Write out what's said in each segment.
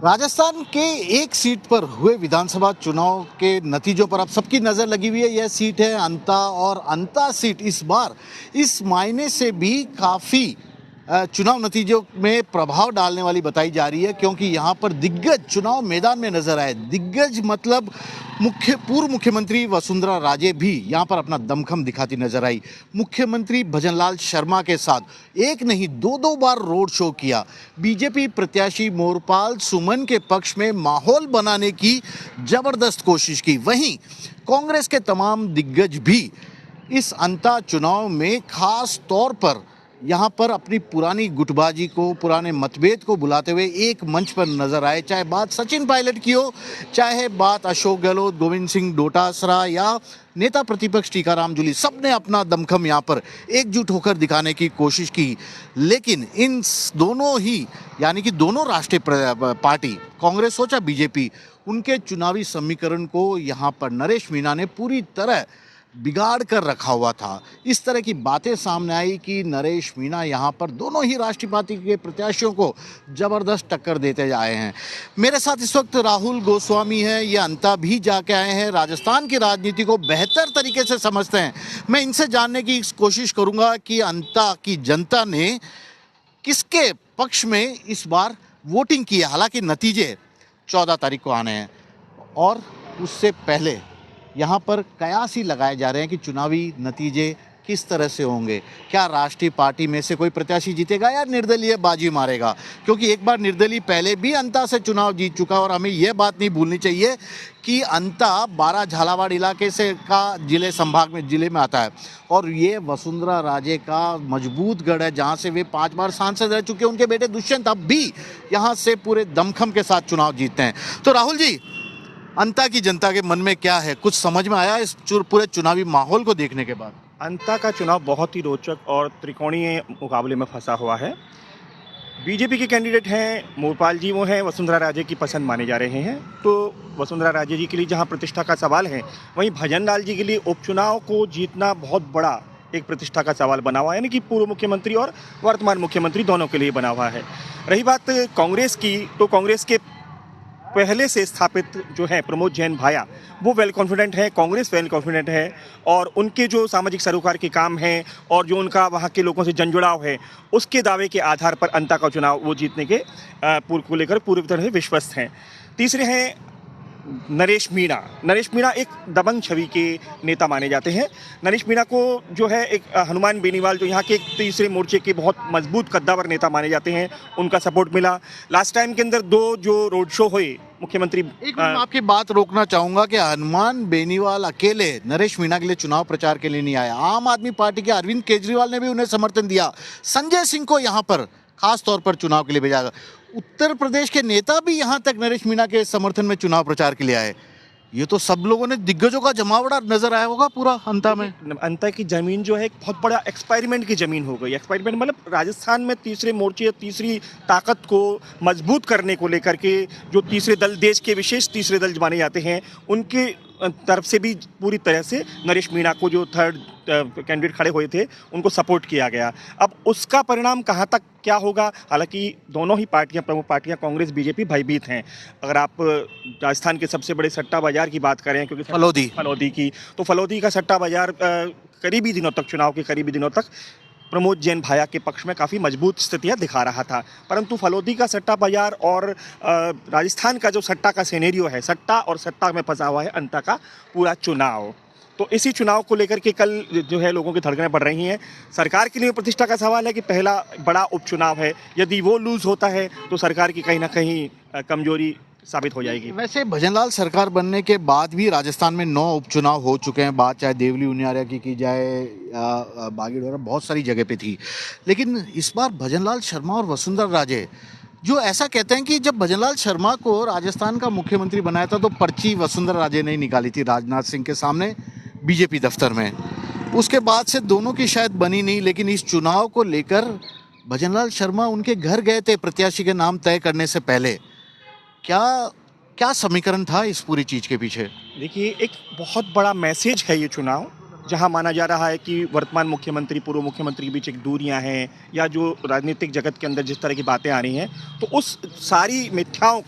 राजस्थान के एक सीट पर हुए विधानसभा चुनाव के नतीजों पर अब सबकी नज़र लगी हुई है। यह सीट है अंता, और अंता सीट इस बार इस मायने से भी काफ़ी चुनाव नतीजों में प्रभाव डालने वाली बताई जा रही है, क्योंकि यहाँ पर दिग्गज चुनाव मैदान में नजर आए। दिग्गज मतलब पूर्व मुख्यमंत्री वसुंधरा राजे भी यहाँ पर अपना दमखम दिखाती नजर आई। मुख्यमंत्री भजनलाल शर्मा के साथ एक नहीं दो बार रोड शो किया। बीजेपी प्रत्याशी मोरपाल सुमन के पक्ष में माहौल बनाने की जबरदस्त कोशिश की। वहीं कांग्रेस के तमाम दिग्गज भी इस अंता चुनाव में खास तौर पर यहाँ पर अपनी पुरानी गुटबाजी को, पुराने मतभेद को बुलाते हुए एक मंच पर नजर आए। चाहे बात सचिन पायलट की हो, चाहे बात अशोक गहलोत, गोविंद सिंह डोटासरा या नेता प्रतिपक्ष टीकाराम जूली, सबने अपना दमखम यहाँ पर एकजुट होकर दिखाने की कोशिश की। लेकिन इन दोनों ही यानी कि दोनों राष्ट्रीय पार्टी, कांग्रेस हो चाहे बीजेपी, उनके चुनावी समीकरण को यहाँ पर नरेश मीणा ने पूरी तरह बिगाड़ कर रखा हुआ था। इस तरह की बातें सामने आई कि नरेश मीणा यहाँ पर दोनों ही राष्ट्रीय पार्टी के प्रत्याशियों को जबरदस्त टक्कर देते आए हैं। मेरे साथ इस वक्त राहुल गोस्वामी हैं, ये अंता भी जाके आए हैं, राजस्थान की राजनीति को बेहतर तरीके से समझते हैं। मैं इनसे जानने की कोशिश करूंगा कि अंता की जनता ने किसके पक्ष में इस बार वोटिंग की है। हालांकि नतीजे 14 तारीख को आने हैं और उससे पहले यहाँ पर कयास ही लगाए जा रहे हैं कि चुनावी नतीजे किस तरह से होंगे। क्या राष्ट्रीय पार्टी में से कोई प्रत्याशी जीतेगा या निर्दलीय बाजी मारेगा, क्योंकि एक बार निर्दलीय पहले भी अंता से चुनाव जीत चुका। और हमें यह बात नहीं भूलनी चाहिए कि अंता 12 झालावाड़ इलाके से का जिले में आता है, और ये वसुंधरा राजे का मजबूत गढ़ है, जहाँ से वे 5 बार सांसद रह चुके हैं। उनके बेटे दुष्यंत अब भी यहाँ से पूरे दमखम के साथ चुनाव जीतते हैं। तो राहुल जी, अंता की जनता के मन में क्या है, कुछ समझ में आया इस पूरे चुनावी माहौल को देखने के बाद? अंता का चुनाव बहुत ही रोचक और त्रिकोणीय मुकाबले में फंसा हुआ है। बीजेपी के कैंडिडेट हैं मोरपाल जी, वो हैं वसुंधरा राजे की पसंद माने जा रहे हैं। तो वसुंधरा राजे जी के लिए जहां प्रतिष्ठा का सवाल है, वहीं भजनलाल जी के लिए उपचुनाव को जीतना बहुत बड़ा एक प्रतिष्ठा का सवाल बना हुआ है, यानी कि पूर्व मुख्यमंत्री और वर्तमान मुख्यमंत्री दोनों के लिए बना हुआ है। रही बात कांग्रेस की, तो कांग्रेस के पहले से स्थापित जो है प्रमोद जैन भाया, वो वेल कॉन्फिडेंट है, कांग्रेस वेल कॉन्फिडेंट है, और उनके जो सामाजिक सरोकार के काम हैं और जो उनका वहाँ के लोगों से जनजुड़ाव है, उसके दावे के आधार पर अंता का चुनाव वो जीतने के को लेकर पूरी तरह से विश्वस्त हैं। तीसरे हैं नरेश मीणा। नरेश मीणा एक दबंग छवि के नेता माने जाते हैं। नरेश मीणा को जो है एक हनुमान बेनीवाल, जो यहाँ के तीसरे मोर्चे के बहुत मजबूत कद्दावर नेता माने जाते हैं, उनका सपोर्ट मिला। लास्ट टाइम के अंदर 2 जो रोड शो हुए मुख्यमंत्री, एक मिनट आपकी बात रोकना चाहूंगा कि हनुमान बेनीवाल अकेले नरेश मीणा के लिए चुनाव प्रचार के लिए नहीं आया। आम आदमी पार्टी के अरविंद केजरीवाल ने भी उन्हें समर्थन दिया। संजय सिंह को यहाँ पर खास तौर पर चुनाव के लिए भेजा गया। उत्तर प्रदेश के नेता भी यहाँ तक नरेश मीणा के समर्थन में चुनाव प्रचार के लिए आए। ये तो सब लोगों ने दिग्गजों का जमावड़ा नजर आया होगा पूरा अंता में। अंता की जमीन जो है एक बहुत बड़ा एक्सपेरिमेंट की जमीन हो गई। एक्सपेरिमेंट मतलब राजस्थान में तीसरे मोर्चे, तीसरी ताकत को मजबूत करने को लेकर के जो तीसरे दल, देश के विशेष तीसरे दल माने जाते हैं, उनके तरफ से भी पूरी तरह से नरेश मीणा को, जो थर्ड कैंडिडेट खड़े हुए थे, उनको सपोर्ट किया गया। अब उसका परिणाम कहाँ तक क्या होगा, हालांकि दोनों ही पार्टियां, प्रमुख पार्टियां कांग्रेस बीजेपी भयभीत हैं। अगर आप राजस्थान के सबसे बड़े सट्टा बाजार की बात करें, क्योंकि फलोदी की, तो फलोदी का सट्टा बाजार करीबी दिनों तक, चुनाव के करीबी दिनों तक प्रमोद जैन भाया के पक्ष में काफ़ी मजबूत स्थितियां दिखा रहा था। परंतु फलोदी का सट्टा बाजार और राजस्थान का जो सट्टा का सिनेरियो है, सट्टा और सट्टा में फंसा हुआ है अंता का पूरा चुनाव। तो इसी चुनाव को लेकर के कल जो है लोगों की धड़कनें बढ़ रही हैं। सरकार के लिए प्रतिष्ठा का सवाल है कि पहला बड़ा उपचुनाव है, यदि वो लूज होता है तो सरकार की कहीं ना कहीं कमजोरी साबित हो जाएगी। वैसे भजनलाल सरकार बनने के बाद भी राजस्थान में 9 उपचुनाव हो चुके हैं। बात चाहे देवली उनियारा की जाए या बागीडोरा, बहुत सारी जगह पे थी। लेकिन इस बार भजनलाल शर्मा और वसुंधरा राजे जो ऐसा कहते हैं कि जब भजनलाल शर्मा को राजस्थान का मुख्यमंत्री बनाया था तो पर्ची वसुंधरा राजे ने निकाली थी राजनाथ सिंह के सामने बीजेपी दफ्तर में। उसके बाद से दोनों की शायद बनी नहीं, लेकिन इस चुनाव को लेकर भजनलाल शर्मा उनके घर गए थे प्रत्याशी के नाम तय करने से पहले। क्या समीकरण था इस पूरी चीज के पीछे? देखिए, एक बहुत बड़ा मैसेज है ये चुनाव। जहां माना जा रहा है कि वर्तमान मुख्यमंत्री पूर्व मुख्यमंत्री के बीच एक दूरियां हैं, या जो राजनीतिक जगत के अंदर जिस तरह की बातें आ रही हैं, तो उस सारी मिथ्याओं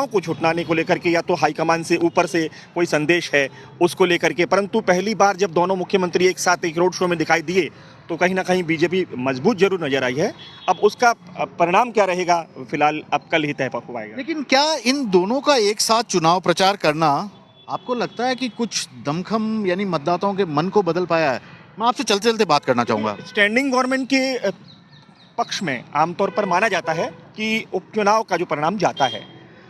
को छुटलाने को लेकर के या तो हाईकमान से ऊपर से कोई संदेश है उसको लेकर के, परंतु पहली बार जब दोनों मुख्यमंत्री एक साथ एक रोड शो में दिखाई दिए तो कहीं ना कहीं बीजेपी मजबूत जरूर नजर आई है। अब उसका परिणाम क्या रहेगा, फिलहाल अब कल ही तय पाएगा। लेकिन क्या इन दोनों का एक साथ चुनाव प्रचार करना आपको लगता है कि कुछ दमखम यानी मतदाताओं के मन को बदल पाया है? मैं आपसे चलते चलते बात करना चाहूंगा। स्टैंडिंग गवर्नमेंट के पक्ष में आमतौर पर माना जाता है कि उपचुनाव का जो परिणाम जाता है,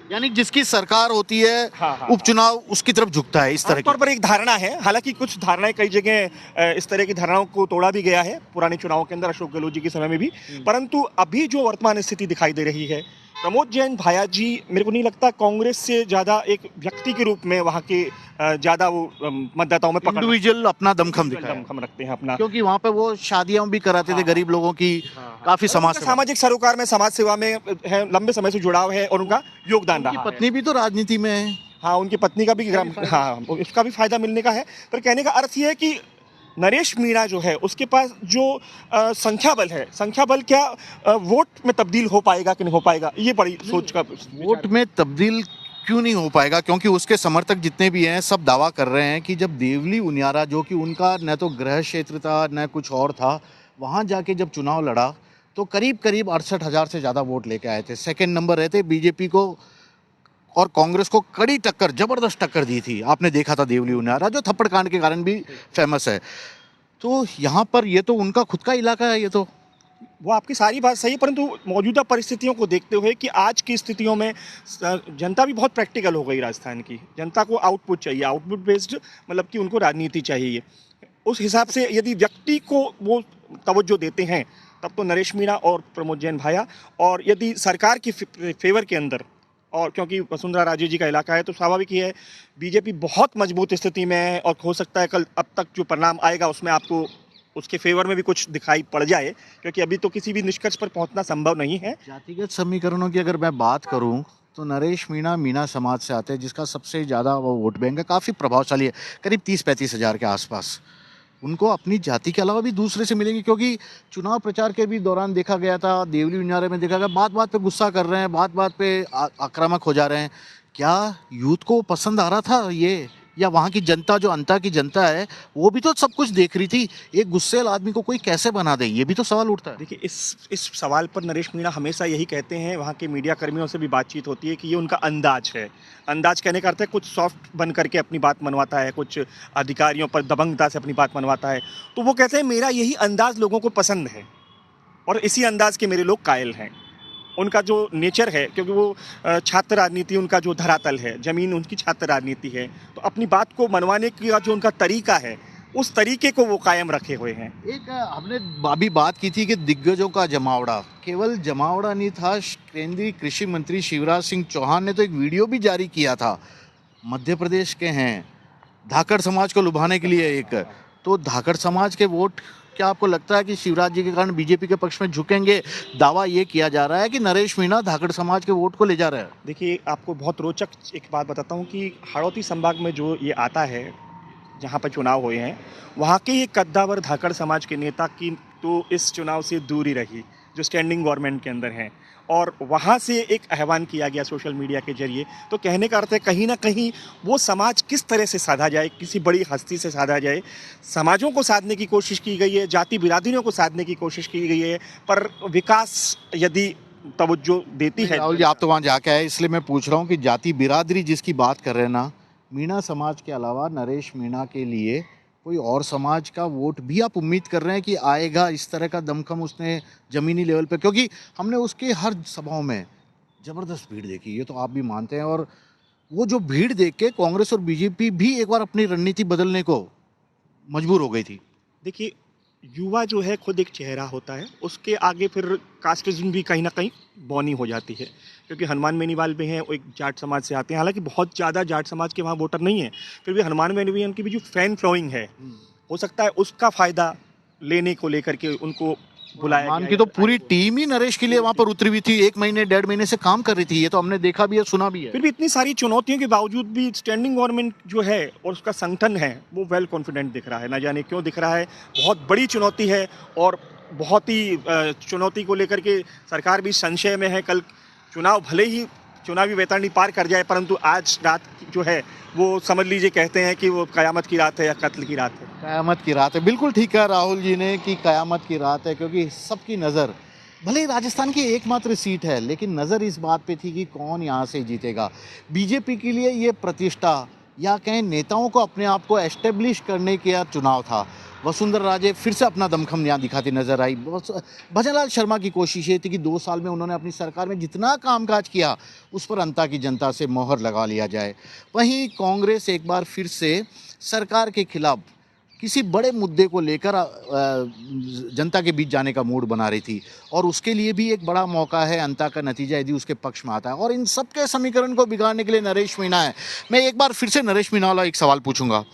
यानी जिसकी सरकार होती है उपचुनाव उसकी तरफ झुकता है, इस तरह तौर पर एक धारणा है। हालांकि कुछ धारणाएं कई जगह इस तरह की धारणाओं को तोड़ा भी गया है पुराने चुनावों के अंदर, अशोक गहलोत जी के समय में भी। परंतु अभी जो वर्तमान स्थिति दिखाई दे रही है, प्रमोद जैन भाया जी मेरे को नहीं लगता कांग्रेस से ज्यादा एक व्यक्ति के रूप में वहाँ के ज्यादा वो मतदाताओं में इंडिविजुअल अपना दमखम रखते हैं अपना, क्योंकि वहाँ पे वो शादियां भी कराते थे गरीब लोगों की, काफी सामाजिक सरोकार में, समाज सेवा में है, लंबे समय से जुड़ाव है और उनका योगदान रहा। पत्नी भी तो राजनीति में है। हाँ, उनकी पत्नी का भी उसका भी फायदा मिलने का है। पर कहने का अर्थ यह है कि नरेश मीणा जो है उसके पास जो संख्या बल क्या वोट में तब्दील हो पाएगा कि नहीं हो पाएगा, ये बड़ी सोच का। वोट में तब्दील क्यों नहीं हो पाएगा? क्योंकि उसके समर्थक जितने भी हैं सब दावा कर रहे हैं कि जब देवली उनियारा, जो कि उनका न तो गृह क्षेत्र था न कुछ और था, वहाँ जाके जब चुनाव लड़ा तो करीब 68,000 से ज़्यादा वोट लेके आए थे। सेकेंड नंबर रहते बीजेपी को और कांग्रेस को कड़ी टक्कर, जबरदस्त टक्कर दी थी। आपने देखा था देवली उनियारा, जो थप्पड़ कांड के कारण भी फेमस है। तो यहाँ पर ये तो उनका खुद का इलाका है, ये तो वो आपकी सारी बात सही है, परंतु मौजूदा परिस्थितियों को देखते हुए कि आज की स्थितियों में जनता भी बहुत प्रैक्टिकल हो गई। राजस्थान की जनता को आउटपुट चाहिए, आउटपुट बेस्ड, मतलब कि उनको राजनीति चाहिए। उस हिसाब से यदि व्यक्ति को वो तवज्जो देते हैं तब तो नरेश मीणा और प्रमोद जैन भाया, और यदि सरकार की फेवर के अंदर, और क्योंकि वसुंधरा राजे जी का इलाका है तो स्वाभाविक ही है बीजेपी बहुत मजबूत स्थिति में है, और हो सकता है कल अब तक जो परिणाम आएगा उसमें आपको उसके फेवर में भी कुछ दिखाई पड़ जाए, क्योंकि अभी तो किसी भी निष्कर्ष पर पहुंचना संभव नहीं है। जातिगत समीकरणों की अगर मैं बात करूं तो नरेश मीणा समाज से आते हैं, जिसका सबसे ज़्यादा वो वोट बैंक है, काफ़ी प्रभावशाली है, करीब 30-35 हज़ार के आसपास। उनको अपनी जाति के अलावा भी दूसरे से मिलेंगे, क्योंकि चुनाव प्रचार के भी दौरान देखा गया था, देवली उनियारे में देखा गया, बात बात पे गुस्सा कर रहे हैं, बात बात पे आक्रामक हो जा रहे हैं। क्या यूथ को पसंद आ रहा था ये, या वहाँ की जनता, जो अंता की जनता है, वो भी तो सब कुछ देख रही थी? एक गुस्सेल आदमी को कोई कैसे बना दे, ये भी तो सवाल उठता है। देखिए, इस सवाल पर नरेश मीणा हमेशा यही कहते हैं, वहाँ के मीडिया कर्मियों से भी बातचीत होती है कि ये उनका अंदाज है। अंदाज कहने का अर्थ है कुछ सॉफ्ट बन करके अपनी बात मनवाता है, कुछ अधिकारियों पर दबंगता से अपनी बात मनवाता है। तो वो कहते हैं मेरा यही अंदाज लोगों को पसंद है और इसी अंदाज के मेरे लोग कायल हैं। उनका जो नेचर है, क्योंकि वो छात्र राजनीति उनका जो धरातल है, जमीन उनकी छात्र राजनीति है, तो अपनी बात को मनवाने का जो उनका तरीका है, उस तरीके को वो कायम रखे हुए हैं। एक हमने अभी बात की थी कि दिग्गजों का जमावड़ा, केवल जमावड़ा नहीं था। केंद्रीय कृषि मंत्री शिवराज सिंह चौहान ने तो एक वीडियो भी जारी किया था, मध्य प्रदेश के हैं, धाकड़ समाज को लुभाने के लिए। एक तो धाकड़ समाज के वोट, क्या आपको लगता है कि शिवराज जी के कारण बीजेपी के पक्ष में झुकेंगे? दावा ये किया जा रहा है कि नरेश मीणा धाकड़ समाज के वोट को ले जा रहा है। देखिए, आपको बहुत रोचक एक बात बताता हूँ कि हाड़ौती संभाग में जो ये आता है, जहाँ पर चुनाव हुए हैं, वहाँ के ये कद्दावर धाकड़ समाज के नेता की तो इस चुनाव से दूर ही रही, जो स्टैंडिंग गवर्नमेंट के अंदर हैं, और वहाँ से एक आह्वान किया गया सोशल मीडिया के जरिए। तो कहने का अर्थ है कहीं ना कहीं वो समाज किस तरह से साधा जाए, किसी बड़ी हस्ती से साधा जाए। समाजों को साधने की कोशिश की गई है, जाति बिरादरियों को साधने की कोशिश की गई है, पर विकास यदि तवज्जो देती है। राहुल जी, आप तो वहाँ जाके आए, इसलिए मैं पूछ रहा हूँ कि जाति बिरादरी जिसकी बात कर रहे हैं ना, मीणा समाज के अलावा नरेश मीणा के लिए कोई और समाज का वोट भी आप उम्मीद कर रहे हैं कि आएगा? इस तरह का दमखम उसने ज़मीनी लेवल पे, क्योंकि हमने उसके हर सभाओं में ज़बरदस्त भीड़ देखी, ये तो आप भी मानते हैं, और वो जो भीड़ देख के कांग्रेस और बीजेपी भी एक बार अपनी रणनीति बदलने को मजबूर हो गई थी। देखिए, युवा जो है खुद एक चेहरा होता है, उसके आगे फिर कास्टिज्म भी कहीं ना कहीं बौनी हो जाती है, क्योंकि हनुमान बेनीवाल में हैं, वो एक जाट समाज से आते हैं, हालांकि बहुत ज़्यादा जाट समाज के वहाँ वोटर नहीं है, फिर भी हनुमान बेनीवाल उनकी भी जो फैन फॉलोइंग है, हो सकता है उसका फ़ायदा लेने को लेकर के उनको बुलाया मान गया की है। तो पूरी टीम ही नरेश के लिए वहां पर उतरी हुई थी, 1 महीने 1.5 महीने से काम कर रही थी, ये तो हमने देखा भी है, सुना भी है। फिर भी इतनी सारी चुनौतियों के बावजूद भी स्टैंडिंग गवर्नमेंट जो है और उसका संगठन है वो वेल कॉन्फिडेंट दिख रहा है, ना जाने क्यों दिख रहा है। बहुत बड़ी चुनौती है और बहुत ही चुनौती को लेकर के सरकार भी संशय में है। कल चुनाव भले ही चुनावी वैतरणी पार कर जाए, परंतु आज रात जो है वो समझ लीजिए कहते हैं कि वो कयामत की रात है या कत्ल की रात है। कयामत की रात है, बिल्कुल ठीक कहा राहुल जी ने कि कयामत की रात है, क्योंकि सबकी नज़र, भले ही राजस्थान की एकमात्र सीट है, लेकिन नज़र इस बात पे थी कि कौन यहाँ से जीतेगा। बीजेपी के लिए ये प्रतिष्ठा या कहें नेताओं को अपने आप को एस्टेब्लिश करने का चुनाव था। वसुंधरा राजे फिर से अपना दमखम यहाँ दिखाती नजर आई। भजनलाल शर्मा की कोशिश ये थी कि 2 साल में उन्होंने अपनी सरकार में जितना कामकाज किया उस पर अंता की जनता से मोहर लगा लिया जाए। वहीं कांग्रेस एक बार फिर से सरकार के खिलाफ किसी बड़े मुद्दे को लेकर जनता के बीच जाने का मूड बना रही थी, और उसके लिए भी एक बड़ा मौका है अंता का नतीजा यदि उसके पक्ष में आता है। और इन सबके समीकरण को बिगाड़ने के लिए नरेश मीणा है। मैं एक बार फिर से नरेश मीणा वाला एक सवाल पूछूंगा।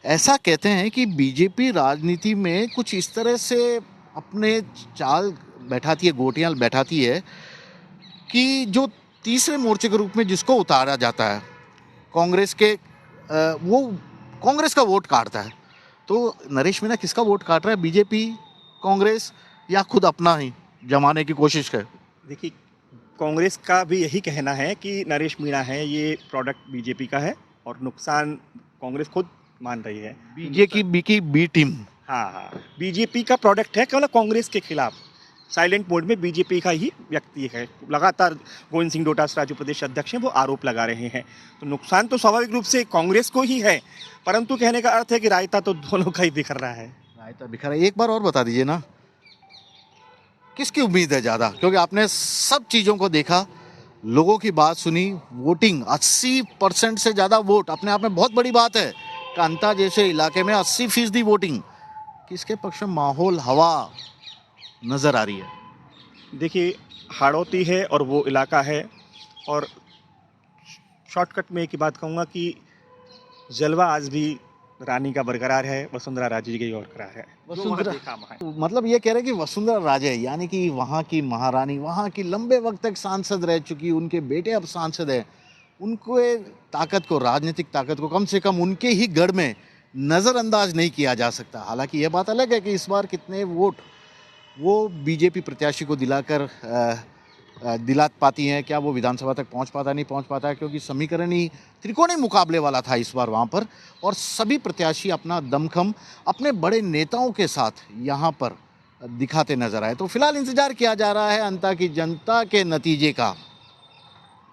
ऐसा कहते हैं कि बीजेपी राजनीति में कुछ इस तरह से अपने चाल बैठाती है, गोटियां बैठाती है कि जो तीसरे मोर्चे के रूप में जिसको उतारा जाता है कांग्रेस के, वो कांग्रेस का वोट काटता है। तो नरेश मीणा किसका वोट काट रहा है, बीजेपी, कांग्रेस या खुद अपना ही जमाने की कोशिश कर? देखिए, कांग्रेस का भी यही कहना है कि नरेश मीणा है ये प्रोडक्ट बीजेपी का है और नुकसान कांग्रेस खुद मान रही है। बीजेपी की बी टीम, हाँ, बीजेपी का प्रोडक्ट है, केवल कांग्रेस के खिलाफ साइलेंट मोड में बीजेपी का ही व्यक्ति है। लगातार गोविंद सिंह डोटासरा जो प्रदेश अध्यक्ष हैं वो आरोप लगा रहे हैं। तो नुकसान तो स्वाभाविक रूप से कांग्रेस को ही है, परंतु कहने का अर्थ है कि रायता तो दोनों का ही बिखर रहा है। रायता बिखरा है। एक बार और बता दीजिए ना, किसकी उम्मीद है ज़्यादा? क्योंकि आपने सब चीज़ों को देखा, लोगों की बात सुनी, वोटिंग 80% से ज़्यादा वोट अपने आप में बहुत बड़ी बात है। कांता जैसे इलाके में 80% वोटिंग, किसके पक्ष में माहौल, हवा नज़र आ रही है? देखिए, हाड़ौती है और वो इलाका है, और शॉर्टकट में एक ही बात कहूँगा कि जलवा आज भी रानी का बरकरार है, वसुंधरा राजे की ओर बरकरार है। वसुंधरा, मतलब ये कह रहे हैं कि वसुंधरा राजे यानी कि वहाँ की महारानी, वहाँ की लंबे वक्त तक सांसद रह चुकी, उनके बेटे अब सांसद हैं, उनको ताकत को, राजनीतिक ताकत को कम से कम उनके ही गढ़ में नज़रअंदाज नहीं किया जा सकता। हालांकि यह बात अलग है कि इस बार कितने वोट वो बीजेपी प्रत्याशी को दिला पाती हैं, क्या वो विधानसभा तक पहुंच पाता, नहीं पहुंच पाता है, क्योंकि समीकरण ही त्रिकोणीय मुकाबले वाला था इस बार वहां पर, और सभी प्रत्याशी अपना दमखम अपने बड़े नेताओं के साथ यहां पर दिखाते नजर आए। तो फिलहाल इंतजार किया जा रहा है अंता की जनता के नतीजे का।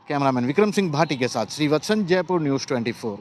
कैमरामैन विक्रम सिंह भाटी के साथ श्रीवत्सन, जयपुर न्यूज़ 24।